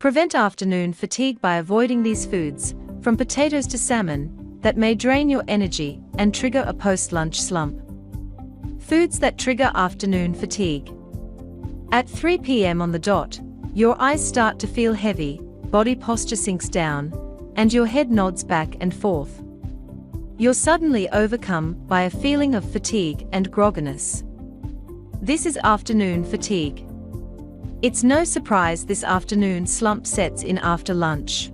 Prevent afternoon fatigue by avoiding these foods, from potatoes to salmon, that may drain your energy and trigger a post-lunch slump. Foods that trigger afternoon fatigue. At 3 p.m. on the dot, your eyes start to feel heavy, body posture sinks down, and your head nods back and forth. You're suddenly overcome by a feeling of fatigue and grogginess. This is afternoon fatigue. It's no surprise this afternoon slump sets in after lunch.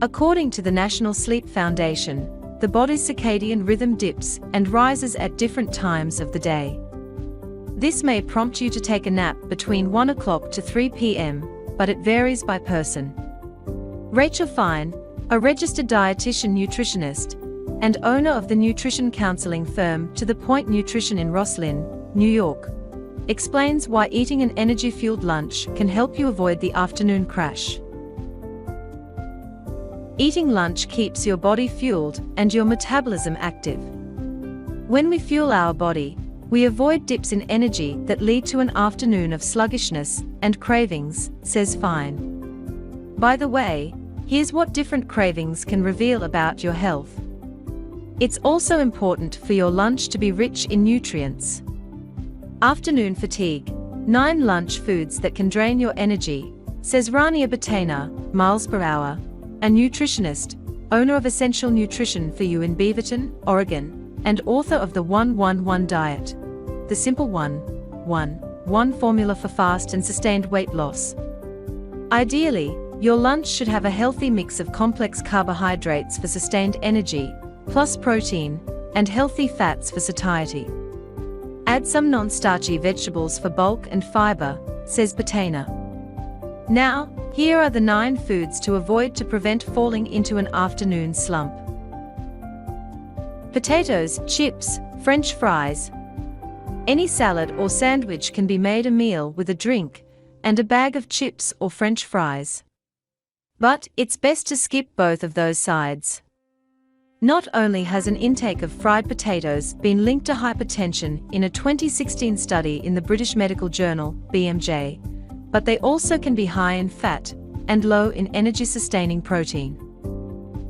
According to the National Sleep Foundation, the body's circadian rhythm dips and rises at different times of the day. This may prompt you to take a nap between 1 o'clock to 3 p.m., but it varies by person. Rachel Fine, a registered dietitian nutritionist and owner of the nutrition counseling firm To The Point Nutrition in Rosslyn, New York, explains why eating an energy-fueled lunch can help you avoid the afternoon crash. Eating lunch keeps your body fueled and your metabolism active. When we fuel our body, we avoid dips in energy that lead to an afternoon of sluggishness and cravings, says Fine. By the way, here's what different cravings can reveal about your health. It's also important for your lunch to be rich in nutrients. Afternoon fatigue. 9 lunch foods that can drain your energy, says Rania Batena, miles per hour, a nutritionist, owner of Essential Nutrition for You in Beaverton, Oregon, and author of the 1-1-1 Diet, the simple 1-1-1 formula for fast and sustained weight loss. Ideally, your lunch should have a healthy mix of complex carbohydrates for sustained energy, plus protein, and healthy fats for satiety. Add some non-starchy vegetables for bulk and fiber, says Batena. Now, here are the 9 foods to avoid to prevent falling into an afternoon slump. Potatoes, chips, French fries. Any salad or sandwich can be made a meal with a drink and a bag of chips or French fries. But it's best to skip both of those sides. Not only has an intake of fried potatoes been linked to hypertension in a 2016 study in the British Medical Journal, BMJ, but they also can be high in fat and low in energy-sustaining protein.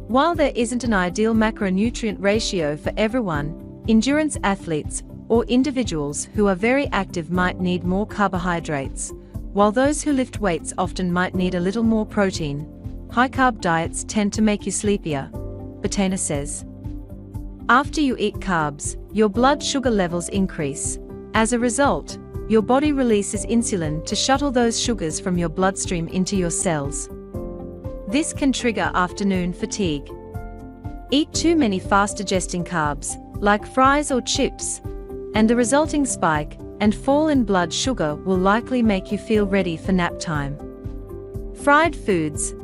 While there isn't an ideal macronutrient ratio for everyone, endurance athletes or individuals who are very active might need more carbohydrates, while those who lift weights often might need a little more protein. High-carb diets tend to make you sleepier, Batena says. After you eat carbs, your blood sugar levels increase. As a result, your body releases insulin to shuttle those sugars from your bloodstream into your cells. This can trigger afternoon fatigue. Eat too many fast-digesting carbs, like fries or chips, and the resulting spike and fall in blood sugar will likely make you feel ready for nap time. Fried foods.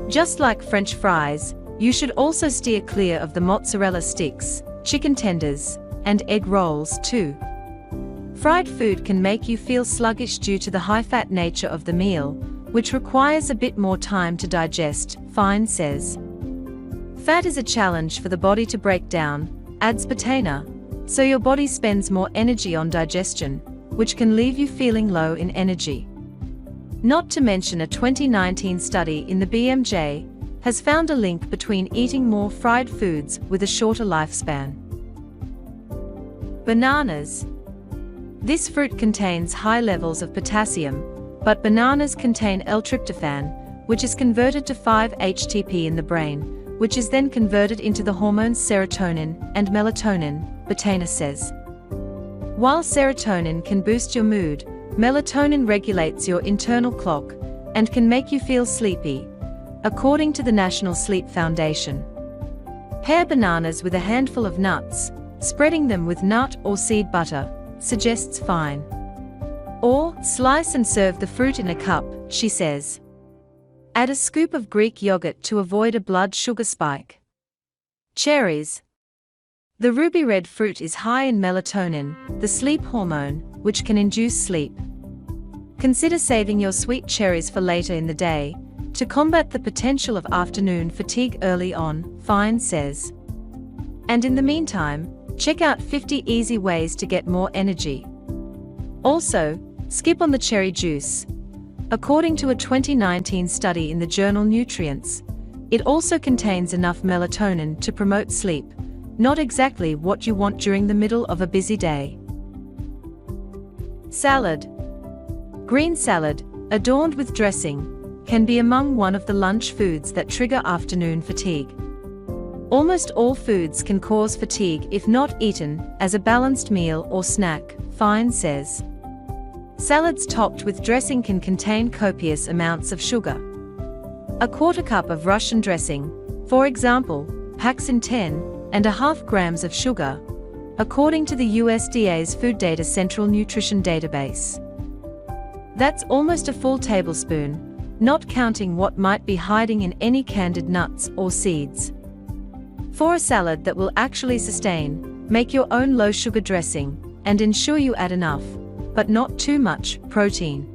Just like French fries, you should also steer clear of the mozzarella sticks, chicken tenders, and egg rolls too. Fried food can make you feel sluggish due to the high-fat nature of the meal, which requires a bit more time to digest, Fine says. Fat is a challenge for the body to break down, adds Batena, so your body spends more energy on digestion, which can leave you feeling low in energy. Not to mention a 2019 study in the BMJ has found a link between eating more fried foods with a shorter lifespan. Bananas. This fruit contains high levels of potassium, but bananas contain L-tryptophan, which is converted to 5-HTP in the brain, which is then converted into the hormones serotonin and melatonin, Batena says. While serotonin can boost your mood, melatonin regulates your internal clock and can make you feel sleepy, according to the National Sleep Foundation. Pair bananas with a handful of nuts, spreading them with nut or seed butter, suggests Fine. Or, slice and serve the fruit in a cup, she says. Add a scoop of Greek yogurt to avoid a blood sugar spike. Cherries. The ruby red fruit is high in melatonin, the sleep hormone, which can induce sleep. Consider saving your sweet cherries for later in the day, to combat the potential of afternoon fatigue early on, Fine says. And in the meantime, check out 50 easy ways to get more energy. Also, skip on the cherry juice. According to a 2019 study in the journal Nutrients, it also contains enough melatonin to promote sleep, not exactly what you want during the middle of a busy day. Salad. Green salad, adorned with dressing, can be among one of the lunch foods that trigger afternoon fatigue. Almost all foods can cause fatigue if not eaten as a balanced meal or snack, Fine says. Salads topped with dressing can contain copious amounts of sugar. A quarter cup of Russian dressing, for example, packs in 10.5 grams of sugar, according to the USDA's Food Data Central Nutrition Database. That's almost a full tablespoon, not counting what might be hiding in any candied nuts or seeds. For a salad that will actually sustain, make your own low-sugar dressing, and ensure you add enough, but not too much, protein.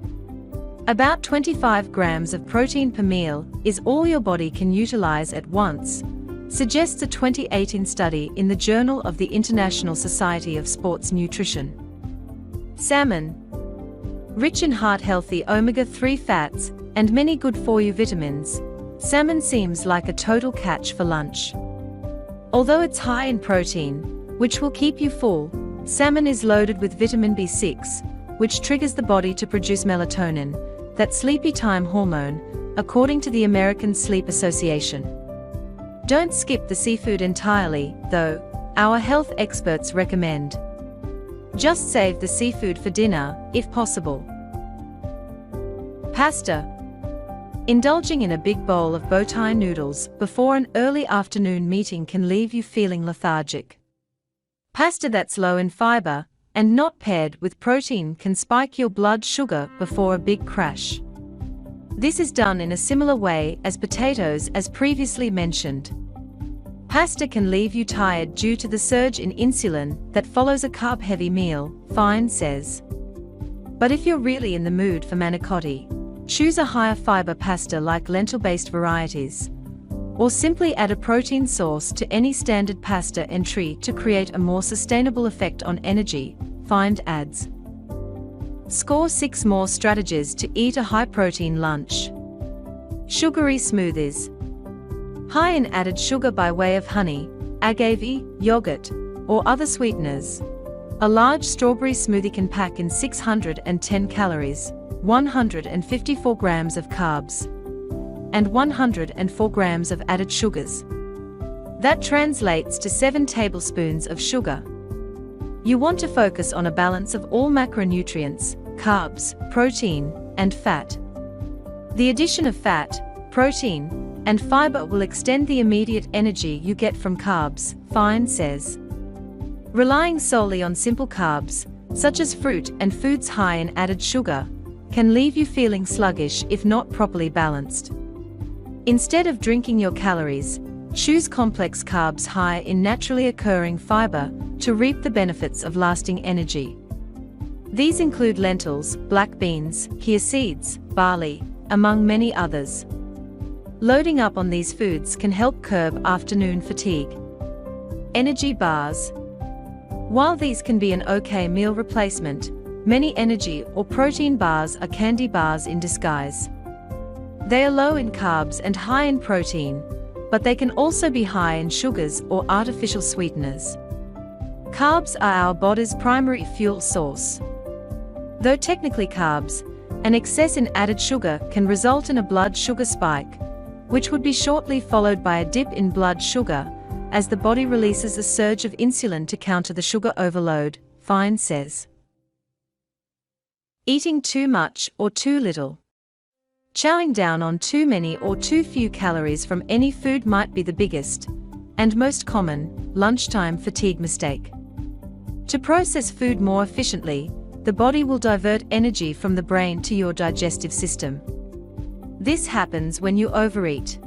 About 25 grams of protein per meal is all your body can utilize at once, suggests a 2018 study in the Journal of the International Society of Sports Nutrition. Salmon. Rich in heart-healthy omega-3 fats and many good-for-you vitamins, salmon seems like a total catch for lunch. Although it's high in protein, which will keep you full, salmon is loaded with vitamin B6, which triggers the body to produce melatonin, that sleepy time hormone, according to the American Sleep Association. Don't skip the seafood entirely, though, our health experts recommend. Just save the seafood for dinner, if possible. Pasta. Indulging in a big bowl of bow-tie noodles before an early afternoon meeting can leave you feeling lethargic. Pasta that's low in fiber and not paired with protein can spike your blood sugar before a big crash. This is done in a similar way as potatoes, as previously mentioned. Pasta can leave you tired due to the surge in insulin that follows a carb-heavy meal, Fine says. But if you're really in the mood for manicotti, choose a higher fiber pasta like lentil-based varieties, or simply add a protein source to any standard pasta entry to create a more sustainable effect on energy, Fine adds. Score 6 more strategies to eat a high-protein lunch. Sugary smoothies. High in added sugar by way of honey, agave, yogurt, or other sweeteners. A large strawberry smoothie can pack in 610 calories, 154 grams of carbs, and 104 grams of added sugars. That translates to 7 tablespoons of sugar. You want to focus on a balance of all macronutrients, carbs, protein, and fat. The addition of fat, protein, and fiber will extend the immediate energy you get from carbs, Fine says. Relying solely on simple carbs, such as fruit and foods high in added sugar, can leave you feeling sluggish if not properly balanced. Instead of drinking your calories, choose complex carbs high in naturally occurring fiber to reap the benefits of lasting energy. These include lentils, black beans, chia seeds, barley, among many others. Loading up on these foods can help curb afternoon fatigue. Energy bars. While these can be an okay meal replacement, many energy or protein bars are candy bars in disguise. They are low in carbs and high in protein, but they can also be high in sugars or artificial sweeteners. Carbs are our body's primary fuel source. Though technically carbs, an excess in added sugar can result in a blood sugar spike, which would be shortly followed by a dip in blood sugar, as the body releases a surge of insulin to counter the sugar overload, Fine says. Eating too much or too little. Chowing down on too many or too few calories from any food might be the biggest, and most common, lunchtime fatigue mistake. To process food more efficiently, the body will divert energy from the brain to your digestive system. This happens when you overeat.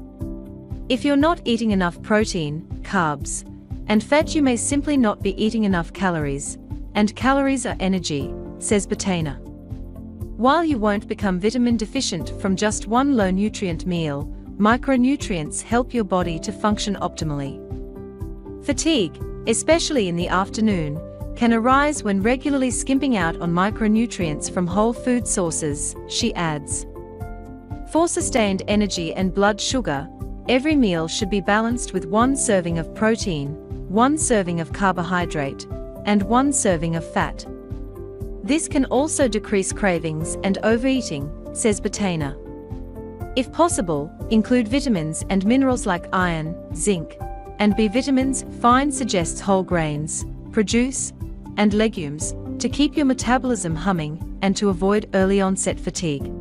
If you're not eating enough protein, carbs, and fat, you may simply not be eating enough calories, and calories are energy, says Botana. While you won't become vitamin deficient from just one low-nutrient meal, micronutrients help your body to function optimally. Fatigue, especially in the afternoon, can arise when regularly skimping out on micronutrients from whole food sources, she adds. For sustained energy and blood sugar, every meal should be balanced with 1 serving of protein, 1 serving of carbohydrate, and 1 serving of fat. This can also decrease cravings and overeating, says Botana. If possible, include vitamins and minerals like iron, zinc, and B vitamins. Fine suggests whole grains, produce, and legumes to keep your metabolism humming and to avoid early onset fatigue.